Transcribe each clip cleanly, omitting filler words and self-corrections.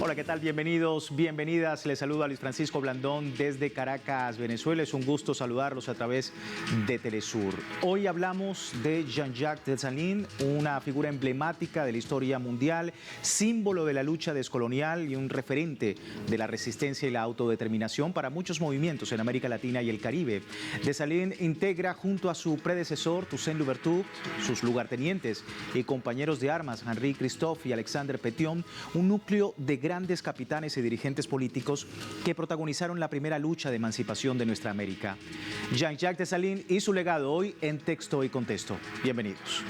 Hola, ¿qué tal? Bienvenidos, bienvenidas. Les saluda Luis Francisco Blandón desde Caracas, Venezuela. Es un gusto saludarlos a través de Telesur. Hoy hablamos de Jean-Jacques Dessalines, una figura emblemática de la historia mundial, símbolo de la lucha descolonial y un referente de la resistencia y la autodeterminación para muchos movimientos en América Latina y el Caribe. Dessalines integra junto a su predecesor, Toussaint Louverture, sus lugartenientes y compañeros de armas, Henri Christophe y Alexandre Pétion, un núcleo de grandes capitanes y dirigentes políticos que protagonizaron la primera lucha de emancipación de nuestra América. Jean-Jacques Dessalines y su legado hoy en Texto y Contexto. Bienvenidos.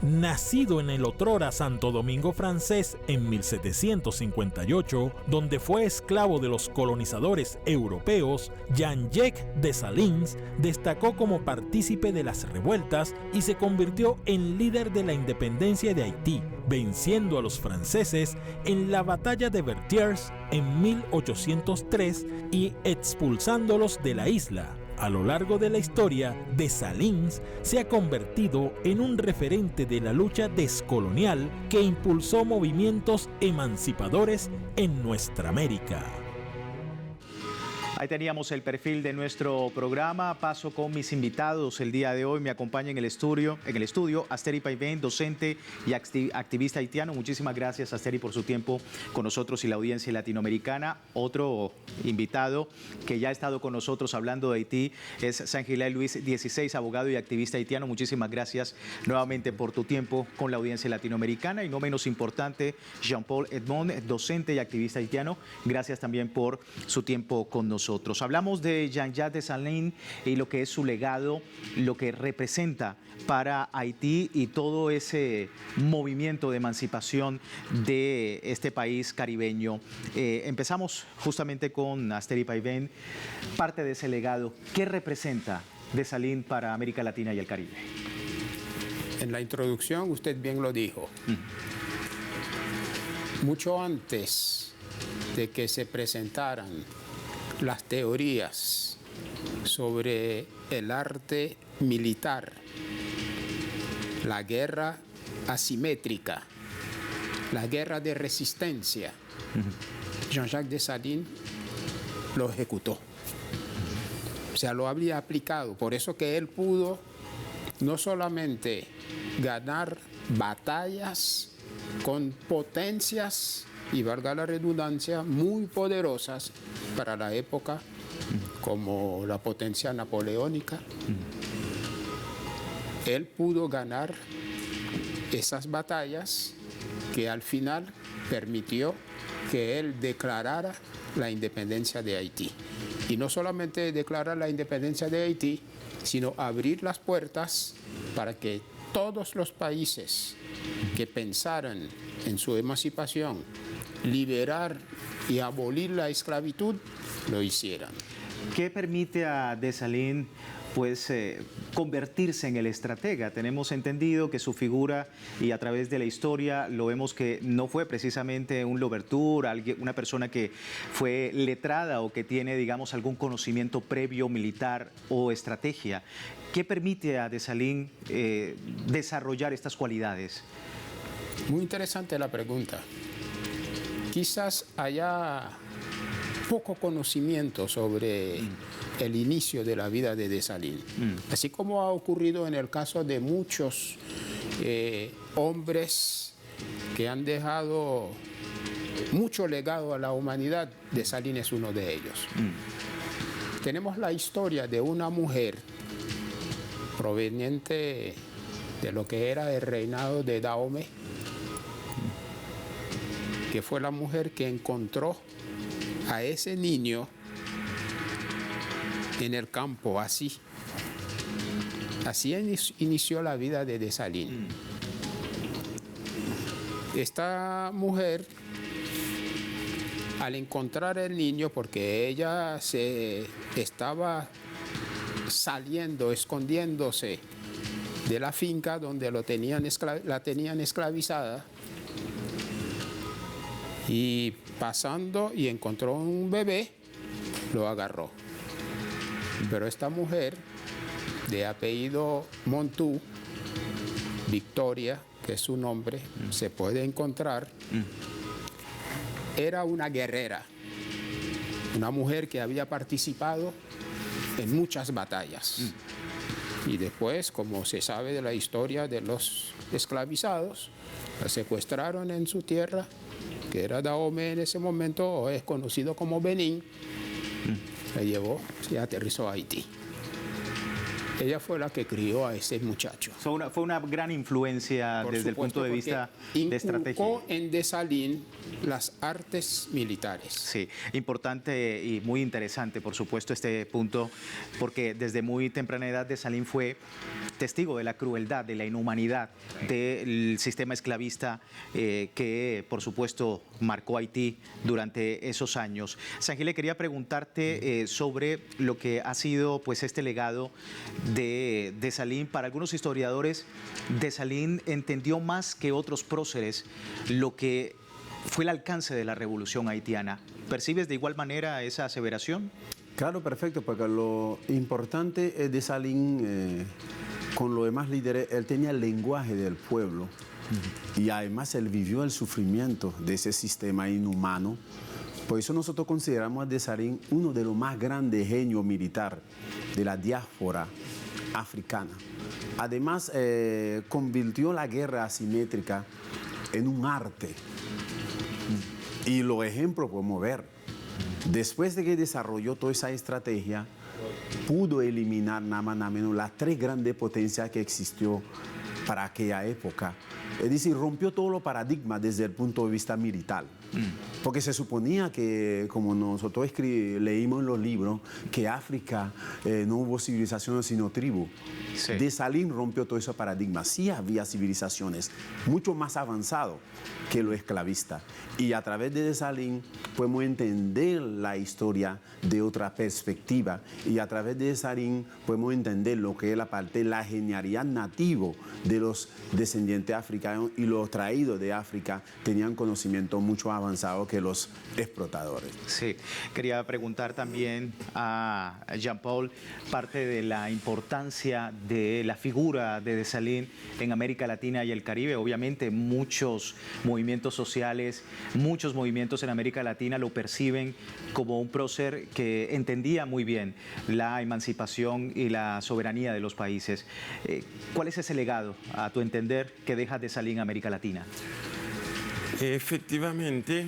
Nacido en el otrora Santo Domingo francés en 1758, donde fue esclavo de los colonizadores europeos, Jean-Jacques Dessalines destacó como partícipe de las revueltas y se convirtió en líder de la independencia de Haití, venciendo a los franceses en la batalla de Vertières en 1803 y expulsándolos de la isla. A lo largo de la historia, Dessalines se ha convertido en un referente de la lucha descolonial que impulsó movimientos emancipadores en nuestra América. Ahí teníamos el perfil de nuestro programa. Paso con mis invitados. El día de hoy me acompaña en el estudio Asteri Paiven, docente y activista haitiano. Muchísimas gracias, Asteri, por su tiempo con nosotros y la audiencia latinoamericana. Otro invitado que ya ha estado con nosotros hablando de Haití es Saint-Hilaire Luis XVI, abogado y activista haitiano. Muchísimas gracias nuevamente por tu tiempo con la audiencia latinoamericana. Y no menos importante, Jean-Paul Edmond, docente y activista haitiano. Gracias también por su tiempo con nosotros. Hablamos de Jean-Jacques Dessalines y lo que es su legado, lo que representa para Haití y todo ese movimiento de emancipación de este país caribeño. Empezamos justamente con Asteri Paiven, parte de ese legado. ¿Qué representa Dessalines para América Latina y el Caribe? En la introducción usted bien lo dijo. Mucho antes de que se presentaran las teorías sobre el arte militar, la guerra asimétrica, la guerra de resistencia, Jean-Jacques Dessalines lo ejecutó. O sea, lo habría aplicado. Por eso que él pudo no solamente ganar batallas con potencias, y valga la redundancia, muy poderosas para la época, como la potencia napoleónica. Él pudo ganar esas batallas que al final permitió que él declarara la independencia de Haití. Y no solamente declarar la independencia de Haití, sino abrir las puertas para que todos los países que pensaran en su emancipación, liberar y abolir la esclavitud, lo hicieran. ¿Qué permite a Dessalines convertirse en el estratega? Tenemos entendido que su figura, y a través de la historia lo vemos que no fue precisamente un Louverture, una persona que fue letrada o que tiene, digamos, algún conocimiento previo militar o estrategia. ¿Qué permite a Dessalines desarrollar estas cualidades? Muy interesante la pregunta. Quizás haya poco conocimiento sobre el inicio de la vida de Dessalines, así como ha ocurrido en el caso de muchos hombres que han dejado mucho legado a la humanidad. Dessalines es uno de ellos. Tenemos la historia de una mujer proveniente de lo que era el reinado de Dahomey, que fue la mujer que encontró a ese niño en el campo. Así inició la vida de Dessalines. Esta mujer, al encontrar el niño, porque ella se estaba saliendo, escondiéndose de la finca donde la tenían esclavizada, y pasando y encontró un bebé, lo agarró. Pero esta mujer, de apellido Montu, Victoria, que es su nombre, se puede encontrar, era una guerrera, una mujer que había participado en muchas batallas. Y después, como se sabe de la historia de los esclavizados, la secuestraron en su tierra, que era Dahomey en ese momento, o es conocido como Benín. Se llevó, se aterrizó a Haití. Ella fue la que crió a ese muchacho. Fue una gran influencia desde el punto de vista de estrategia. Inculcó en Dessalines las artes militares. Sí, importante y muy interesante, por supuesto, este punto, porque desde muy temprana edad Dessalines fue testigo de la crueldad, de la inhumanidad del sistema esclavista que, por supuesto, marcó Haití durante esos años. Sangile, quería preguntarte sobre lo que ha sido pues este legado de Dessalines. Para algunos historiadores, Dessalines entendió más que otros próceres lo que fue el alcance de la revolución haitiana. ¿Percibes de igual manera esa aseveración? Claro, perfecto, porque lo importante es Dessalines, con los demás líderes, él tenía el lenguaje del pueblo y además él vivió el sufrimiento de ese sistema inhumano. Por eso nosotros consideramos a Dessalines uno de los más grandes genios militares de la diáspora africana. Además, convirtió la guerra asimétrica en un arte. Y los ejemplos podemos ver. Después de que desarrolló toda esa estrategia, pudo eliminar nada más nada menos las 3 grandes potencias que existió para aquella época. Es decir, rompió todos los paradigmas desde el punto de vista militar. Porque se suponía que, como nosotros leímos en los libros, que África no hubo civilizaciones sino tribus. Sí. Dessalines rompió todo ese paradigma. Sí había civilizaciones mucho más avanzadas que los esclavistas. Y a través de Dessalines podemos entender la historia de otra perspectiva. Y a través de Dessalines podemos entender lo que es la genialidad nativa de los descendientes africanos, y los traídos de África tenían conocimiento mucho avanzado que los explotadores. Sí, quería preguntar también a Jean-Paul parte de la importancia de la figura de Dessalines en América Latina y el Caribe. Obviamente muchos movimientos sociales, muchos movimientos en América Latina lo perciben como un prócer que entendía muy bien la emancipación y la soberanía de los países. ¿Cuál es ese legado, a tu entender, que deja Dessalines en América Latina? Efectivamente,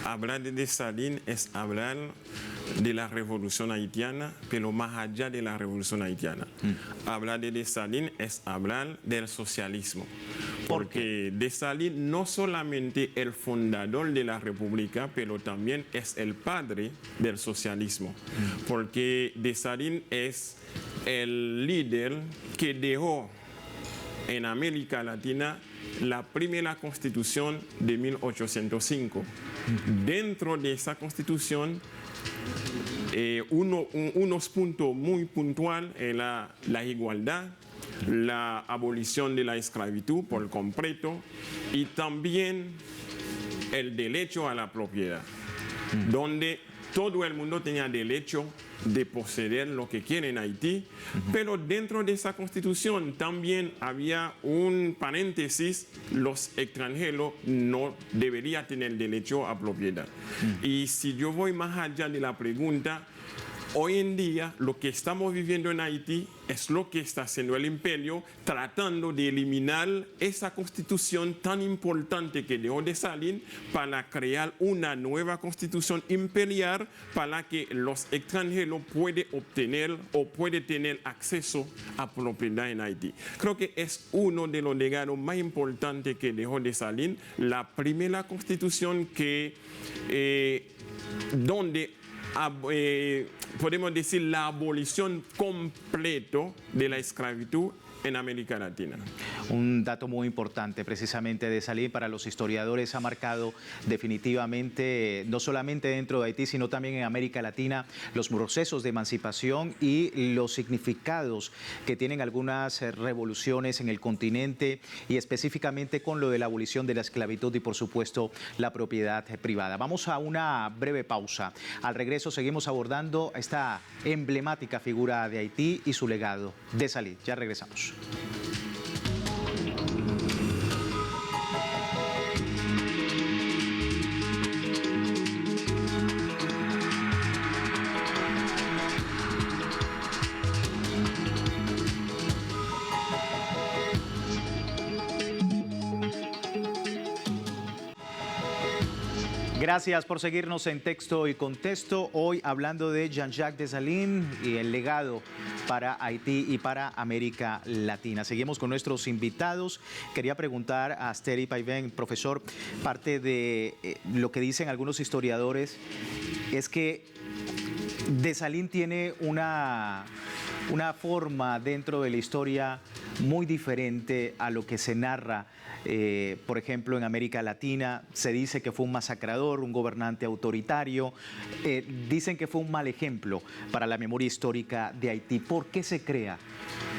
hablar de Dessalines es hablar de la revolución haitiana, pero más allá de la revolución haitiana. Hablar de Dessalines es hablar del socialismo. Porque Dessalines no solamente el fundador de la República, pero también es el padre del socialismo. Porque Dessalines es el líder que dejó en América Latina la primera constitución de 1805. Dentro de esa constitución, unos puntos muy puntuales es la igualdad, la abolición de la esclavitud por completo y también el derecho a la propiedad, donde todo el mundo tenía derecho de poseer lo que quiere en Haití, pero dentro de esa constitución también había un paréntesis: los extranjeros no deberían tener derecho a propiedad. Y si yo voy más allá de la pregunta, hoy en día lo que estamos viviendo en Haití es lo que está haciendo el imperio, tratando de eliminar esa constitución tan importante que dejó Dessalines para crear una nueva constitución imperial para que los extranjeros puedan obtener o pueden tener acceso a propiedad en Haití. Creo que es uno de los legados más importantes que dejó Dessalines, la primera constitución que donde podemos decir la abolición completa de la esclavitud en América Latina. Un dato muy importante precisamente de Dessalines para los historiadores, ha marcado definitivamente no solamente dentro de Haití sino también en América Latina los procesos de emancipación y los significados que tienen algunas revoluciones en el continente, y específicamente con lo de la abolición de la esclavitud y por supuesto la propiedad privada. Vamos a una breve pausa. Al regreso seguimos abordando esta emblemática figura de Haití y su legado. Dessalines, ya regresamos. Gracias por seguirnos en Texto y Contexto. Hoy hablando de Jean-Jacques Dessalines y el legado para Haití y para América Latina. Seguimos con nuestros invitados. Quería preguntar a Asteri Paiven, profesor, parte de lo que dicen algunos historiadores es que Dessalines tiene una forma dentro de la historia muy diferente a lo que se narra. Por ejemplo, en América Latina se dice que fue un masacrador, un gobernante autoritario. Dicen que fue un mal ejemplo para la memoria histórica de Haití. ¿Por qué se crea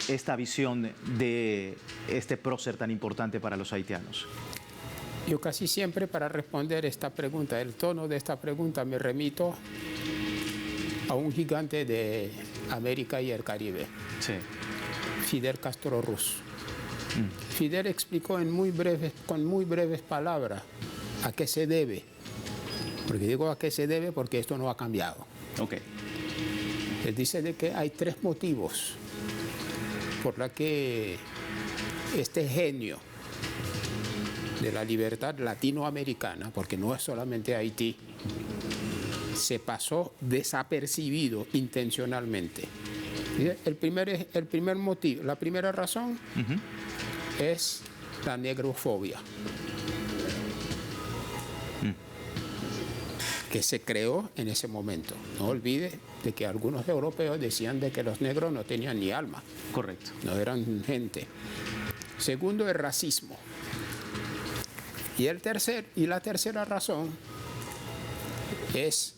esta visión de este prócer tan importante para los haitianos? Yo casi siempre para responder esta pregunta, el tono de esta pregunta me remito a un gigante de América y el Caribe, Sí. Fidel Castro Ruz. Fidel explicó con muy breves palabras a qué se debe. Porque digo a qué se debe porque esto no ha cambiado. Ok. Él dice de que hay 3 motivos por los que este genio de la libertad latinoamericana, porque no es solamente Haití, se pasó desapercibido intencionalmente. El primer motivo, la primera razón es la negrofobia, que se creó en ese momento. No olvide de que algunos europeos decían de que los negros no tenían ni alma. Correcto. No eran gente. Segundo, el racismo. Y la tercera razón es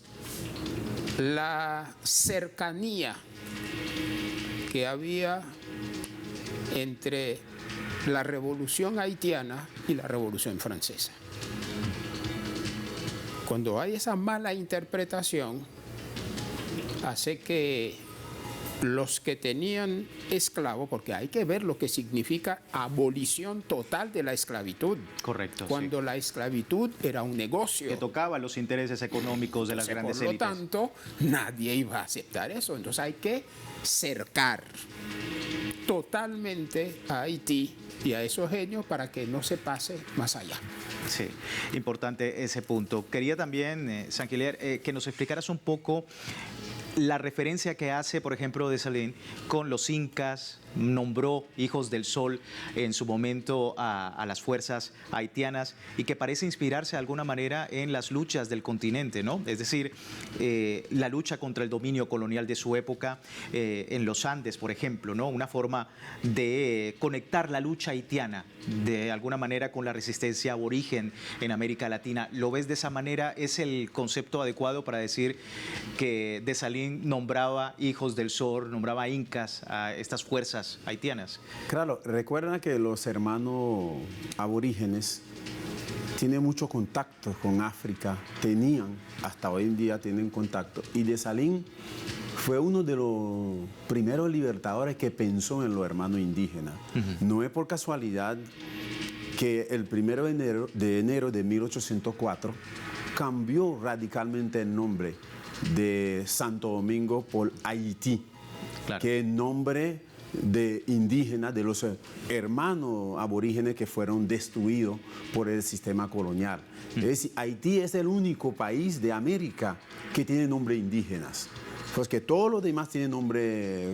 la cercanía que había entre la Revolución haitiana y la Revolución francesa. Cuando hay esa mala interpretación, hace que los que tenían esclavos, porque hay que ver lo que significa abolición total de la esclavitud. Correcto. Cuando sí. la esclavitud era un negocio. Que tocaba los intereses económicos de las grandes Por lo élites. tanto, nadie iba a aceptar eso. Entonces hay que cercar totalmente a Haití y a esos genios para que no se pase más allá. Sí, importante ese punto. Quería también, Saint-Hilaire, que nos explicaras un poco la referencia que hace, por ejemplo, Dessalines con los incas, nombró hijos del sol en su momento a las fuerzas haitianas y que parece inspirarse de alguna manera en las luchas del continente, ¿no? Es decir, la lucha contra el dominio colonial de su época en los Andes, por ejemplo, ¿no? Una forma de conectar la lucha haitiana de alguna manera con la resistencia aborigen en América Latina. ¿Lo ves de esa manera? ¿Es el concepto adecuado para decir que Dessalines nombraba hijos del sol, nombraba incas a estas fuerzas haitianas? Claro, recuerda que los hermanos aborígenes tienen mucho contacto con África, hasta hoy en día tienen contacto. Y Dessalines fue uno de los primeros libertadores que pensó en los hermanos indígenas. No es por casualidad que el 1 de enero de 1804 cambió radicalmente el nombre de Santo Domingo por Haití, Claro. que es nombre de indígenas, de los hermanos aborígenes que fueron destruidos por el sistema colonial. Es decir, Haití es el único país de América que tiene nombre indígenas, pues que todos los demás tienen nombre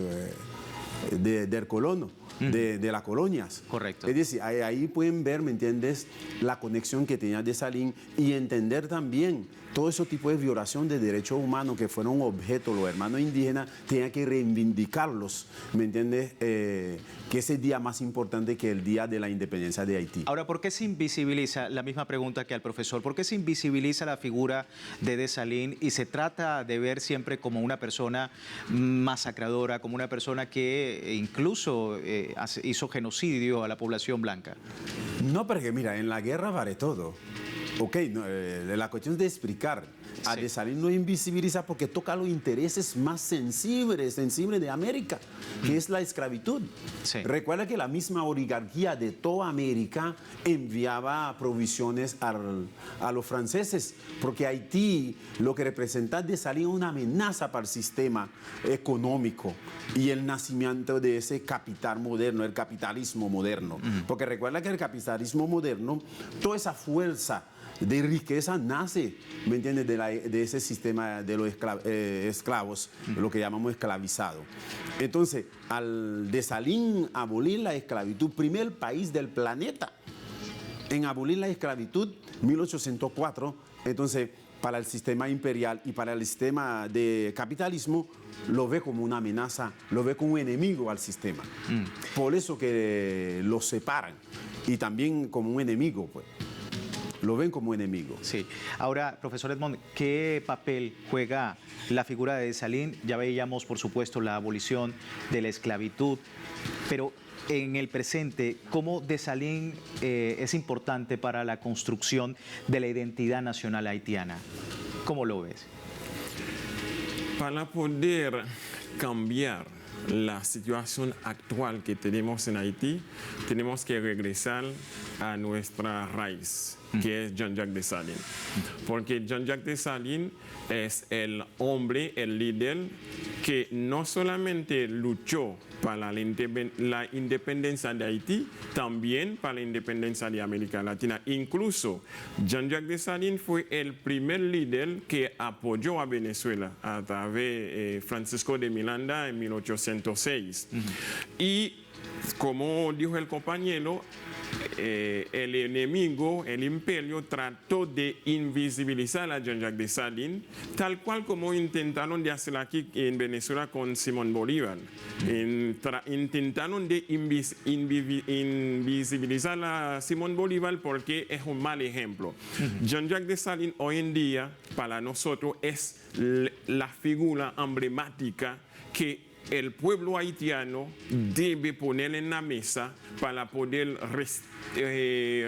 del colono, de las colonias. Correcto. Es decir, ahí pueden ver, ¿me entiendes?, la conexión que tenía Dessalines y entender también todo ese tipo de violación de derechos humanos que fueron objeto los hermanos indígenas, tenían que reivindicarlos, ¿me entiendes?, que es el día más importante que el día de la independencia de Haití. Ahora, ¿por qué se invisibiliza, la misma pregunta que al profesor, por qué se invisibiliza la figura de Dessalines y se trata de ver siempre como una persona masacradora, como una persona que incluso hizo genocidio a la población blanca? No, porque mira, en la guerra vale todo. Ok, no, la cuestión es de explicar. A Sí. Dessalines no invisibiliza porque toca los intereses más sensibles de América, que es la esclavitud. Sí. Recuerda que la misma oligarquía de toda América enviaba provisiones a los franceses, porque Haití lo que representa Dessalines es una amenaza para el sistema económico y el nacimiento de ese capital moderno, el capitalismo moderno. Porque recuerda que el capitalismo moderno, toda esa fuerza de riqueza nace, ¿me entiendes?, de ese sistema de los esclavos, lo que llamamos esclavizado. Entonces, al Dessalines abolir la esclavitud, primer país del planeta en abolir la esclavitud, 1804, entonces, para el sistema imperial y para el sistema de capitalismo, lo ve como una amenaza, lo ve como un enemigo al sistema. Por eso que lo separan y también como un enemigo, pues. Lo ven como enemigo. Sí. Ahora, profesor Edmond, ¿qué papel juega la figura de Dessalines? Ya veíamos, por supuesto, la abolición de la esclavitud, pero en el presente, ¿cómo Dessalines es importante para la construcción de la identidad nacional haitiana? ¿Cómo lo ves? Para poder cambiar la situación actual que tenemos en Haití, tenemos que regresar a nuestra raíz, que es Jean-Jacques Dessalines. Porque Jean-Jacques Dessalines es el hombre, el líder, que no solamente luchó para la independencia de Haití, también para la independencia de América Latina. Incluso Jean-Jacques Dessalines fue el primer líder que apoyó a Venezuela a través de Francisco de Miranda en 1806. Y como dijo el compañero, el enemigo, el imperio, trató de invisibilizar a Jean-Jacques Dessalines, tal cual como intentaron de hacer aquí en Venezuela con Simón Bolívar. Intentaron de invisibilizar a Simón Bolívar porque es un mal ejemplo. Jean-Jacques Dessalines hoy en día, para nosotros, es la figura emblemática que el pueblo haitiano debe poner en la mesa para poder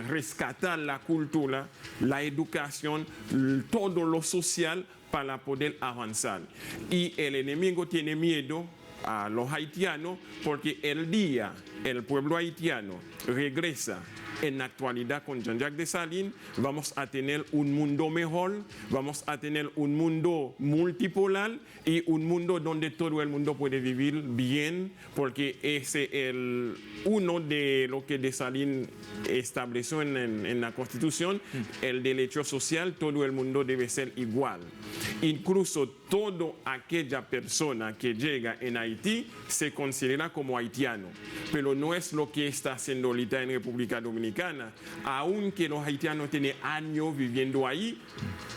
rescatar la cultura, la educación, todo lo social para poder avanzar. Y el enemigo tiene miedo a los haitianos porque el día el pueblo haitiano regresa en la actualidad con Jean-Jacques Dessalines, vamos a tener un mundo mejor, vamos a tener un mundo multipolar y un mundo donde todo el mundo puede vivir bien, porque ese es uno de lo que Dessalines estableció en la Constitución, el derecho social, todo el mundo debe ser igual. Incluso toda aquella persona que llega en Haití se considera como haitiano, pero no es lo que está haciendo ahorita en República Dominicana. Aunque los haitianos tienen años viviendo ahí,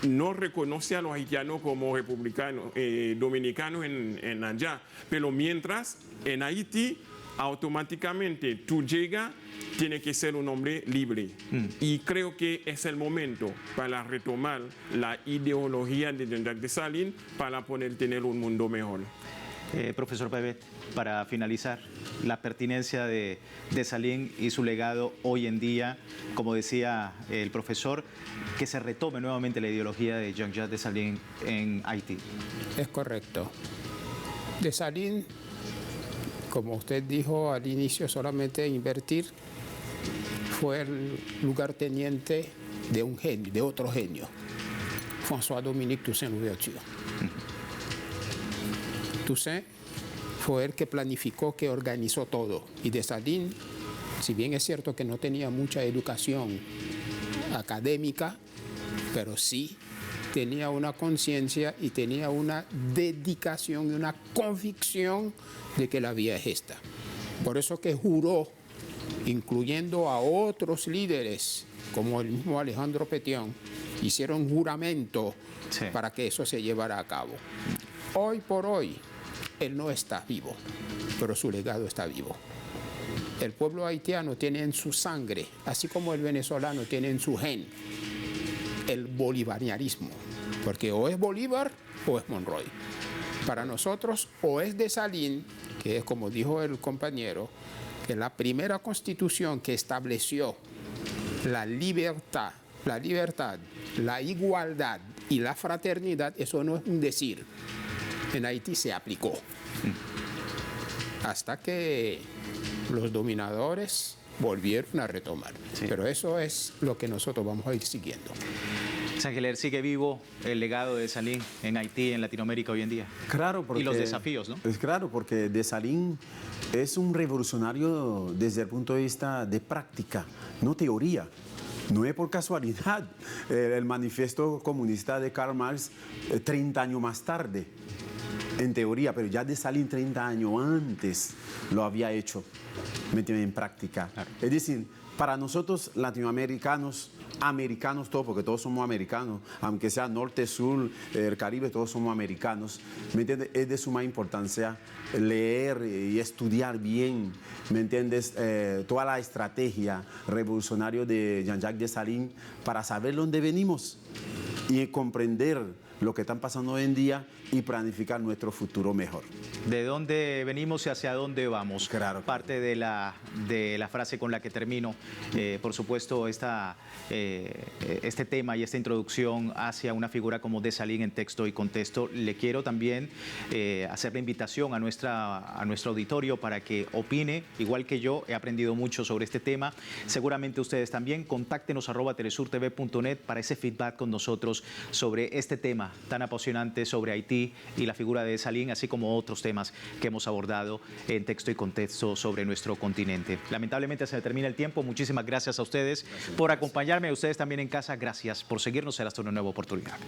no reconoce a los haitianos como republicanos, dominicanos en allá. Pero mientras en Haití, automáticamente tú llegas, tiene que ser un hombre libre. Y creo que es el momento para retomar la ideología de Jean-Jacques Dessalines para poder tener un mundo mejor. Profesor Paivet, para finalizar, la pertinencia de Dessalines y su legado hoy en día, como decía el profesor, que se retome nuevamente la ideología de Jean-Jacques Dessalines en Haití. Es correcto. Dessalines, como usted dijo al inicio, solamente invertir, fue el lugarteniente de un genio, de otro genio, François-Dominique Toussaint-Louverture. Toussaint fue el que planificó, que organizó todo. Y Dessalines, si bien es cierto que no tenía mucha educación académica, pero sí tenía una conciencia y tenía una dedicación y una convicción de que la vía es esta. Por eso que juró, incluyendo a otros líderes, como el mismo Alejandro Pétion, hicieron juramento para que eso se llevara a cabo. Hoy por hoy, él no está vivo, pero su legado está vivo. El pueblo haitiano tiene en su sangre, así como el venezolano tiene en su gen, el bolivarianismo, porque o es Bolívar o es Monroy. Para nosotros, o es Dessalines, que es como dijo el compañero, que la primera constitución que estableció la libertad, la igualdad y la fraternidad, eso no es un decir. En Haití se aplicó. Hasta que los dominadores volvieron a retomar. Sí. Pero eso es lo que nosotros vamos a ir siguiendo. Saint-Hilaire, ¿sigue vivo el legado de Dessalines en Haití, en Latinoamérica hoy en día? Claro, porque, y los desafíos, ¿no? Es claro, porque Dessalines es un revolucionario desde el punto de vista de práctica, no teoría. No es por casualidad. El manifiesto comunista de Karl Marx, 30 años más tarde, en teoría, pero ya Dessalines 30 años antes lo había hecho, ¿me entienden? En práctica. Claro. Es decir, para nosotros latinoamericanos, americanos todos, porque todos somos americanos, aunque sea norte, sur, el Caribe, todos somos americanos, ¿me entiendes? Es de suma importancia leer y estudiar bien, ¿me entiendes? Toda la estrategia revolucionaria de Jean-Jacques Dessalines para saber dónde venimos y comprender lo que están pasando hoy en día y planificar nuestro futuro mejor. ¿De dónde venimos y hacia dónde vamos? Claro. Parte de la frase con la que termino, por supuesto, este tema y esta introducción hacia una figura como Dessalines en texto y contexto. Le quiero también hacer la invitación a nuestro auditorio para que opine, igual que yo, he aprendido mucho sobre este tema. Seguramente ustedes también. Contáctenos @telesurtv.net para ese feedback con nosotros sobre este tema tan apasionante sobre Haití y la figura de Dessalines, así como otros temas que hemos abordado en texto y contexto sobre nuestro continente. Lamentablemente se termina el tiempo. Muchísimas gracias a ustedes por acompañarme. A ustedes también en casa, gracias por seguirnos. Será hasta una nueva oportunidad.